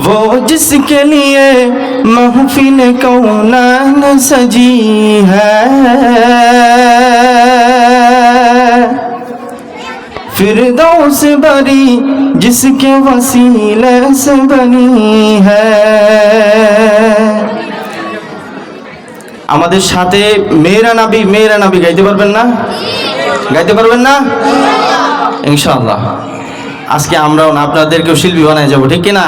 वो जिसके लिए महफिल कौनान सजी है, फिरदौस बरी जिसके वसीले से बनी है। আমাদের সাথে মেরা নবী গাইতে পারবেন না? গাইতে পারবেন না? ইনশাআল্লাহ আজকে আমরাও না আপনাদেরকেও শিল্পী বানায় যাব, ঠিক কি না?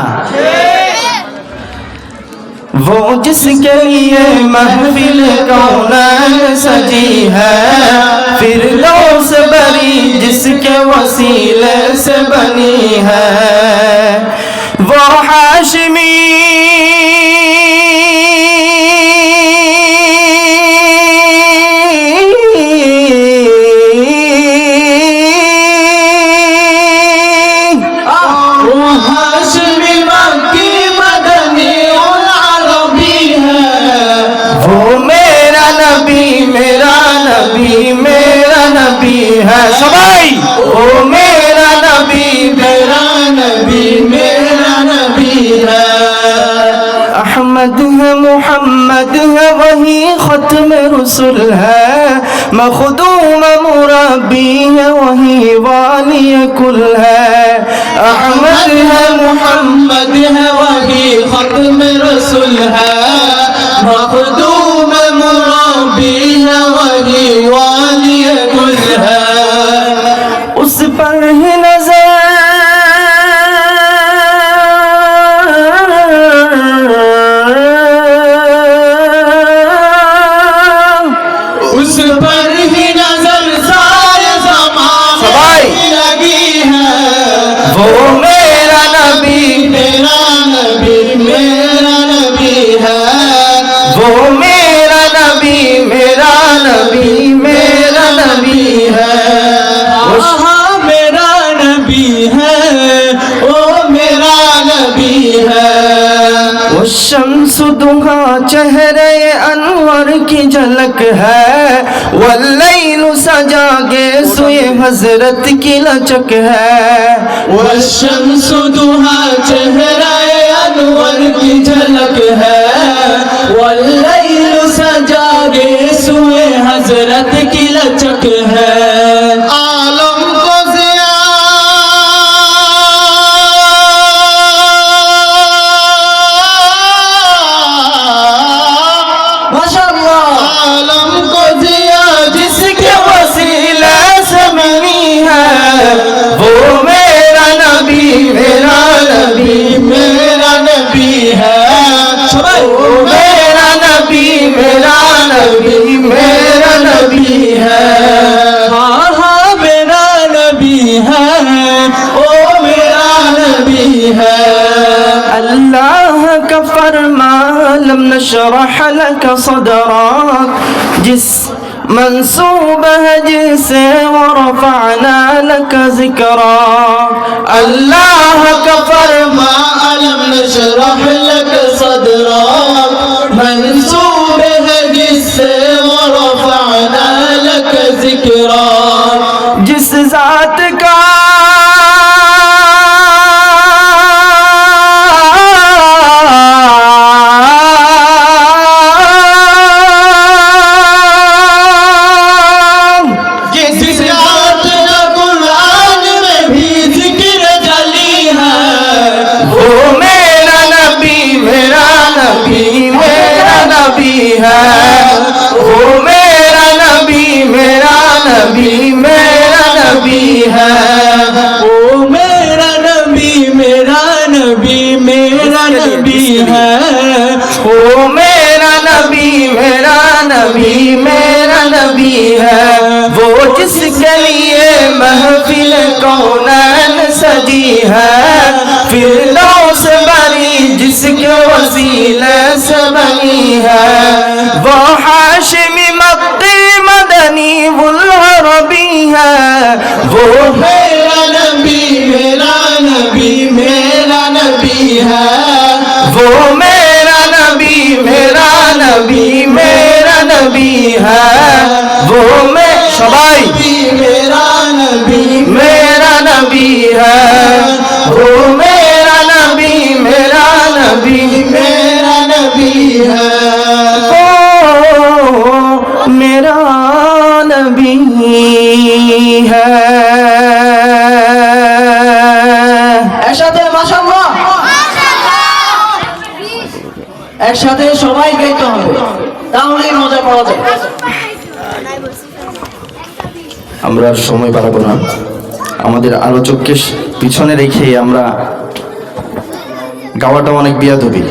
वो जिसके लिए महफिल कौनान सजी है, फिरदौस बरी जिसके वसीले से बनी है, वो हाशिमी मेरा नबी है सबाई, ओ मेरा नबी है। अहमद है मोहम्मद है वही खत्म रसूल है, मखदूम मुरब्बी है वही वाली कुल है। अहमद है मोहम्मद है वही खत्म रसूल है, मखदूम मुरब्बी है वही वाली कुल है। उस पर ही नजर उस पर ही नजर सारे ज़माने की लगी है, वो मेरा नबी है, वो मेरा नबी है। हाँ मेरा नबी है, ओ मेरा नबी है। वो शम्स दुहा चेहरे अनवर की झलक है, वल्लैल सजा के सोए हजरत की लचक है। वो शम्स दुहा चेहरे अनवर की झलक है, वल्लैल सजा के सोए हजरत की लचक है। आलम को ज़िया माशाअल्लाह, आलम को ज़िया जिसके वसीले से मिली है, वो मेरा नबी है। वो मेरा नबी है। हाँ मेरा नबी है, ओ मेरा नबी है। अल्लाह का फरमान लम नशरह लक सदरक, जिस मंसूब है जिसे वरफ़अना लक ज़िक्रक। अल्लाह का फरमान लम नशरह लक सदरक, मंसूब है जिसे वरफ़अना लक ज़िक्रक। जिस ज़ात का मेरा नबी है। वो जिसके लिए महफिल कौनान सजी है, फिरदौस बरी जिसके वसीले से बनी है। वो हाशिमी मक्की मदनी वुल अरबी है, वो मेरा नबी है। वो मेरा नबी है। वो मैं सबाई मेरा नबी है। वो मेरा नबी है। একসাথে মাশাআল্লাহ, একসাথে সবাই গাইতে হবে, তাহলেই মজা পাওয়া যায়। আমরা আর সময় বাড়াবো না, আমাদের আলোচককে পিছনে রেখে আমরা গাওয়াটা অনেক বিয়াদবি।